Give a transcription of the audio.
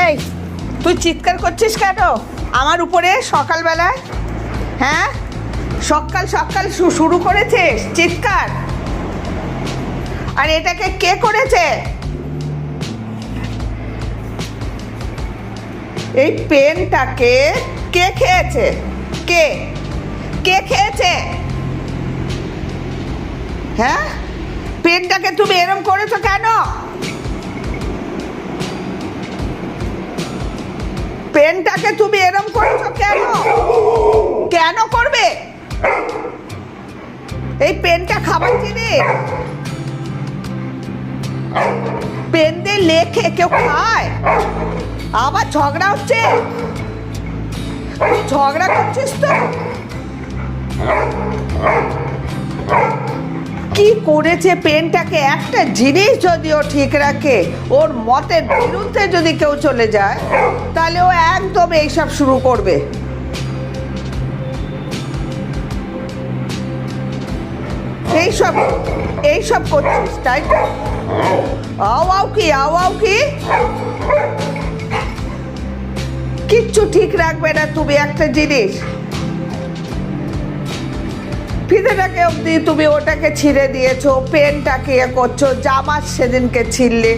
এই তুই চিৎকার করছিস কেন আমার উপরে সকালবেলায়? হ্যাঁ, সকাল সকাল শুরু করেছিস চিৎকার? আর এটাকে কে করেছে? এই পেনটাকে কে খেয়েছে? কে কে খেয়েছে? হ্যাঁ, পেনটাকে তুমি এরম করেছো কেন? পেনটাকে তুমি এরম করেছো কেন? কেন করবে? এই পেনটা খাবার জিনিস? পেন দিয়ে লেখে কেউ খায়? আবার ঝগড়া হচ্ছে? তুই ঝগড়া করছিস তো? কি করেছে পেনটাকে? একটা জিনিস যদি ও ঠিক রাখে, ওর মতের বিরুদ্ধে যদি কেউ চলে যায়, তাহলে ও একদম এইসব শুরু করবে। এইসব এইসব করছিস তাই তো? আও কি কিচ্ছু ঠিক রাখবে না তুমি একটা জিনিস। ফিতেটাকে অবধি তুমি ওটাকে ছিঁড়ে দিয়েছো, পেনটাকে করছো, জামা সেদিনকে ছিঁড়লে।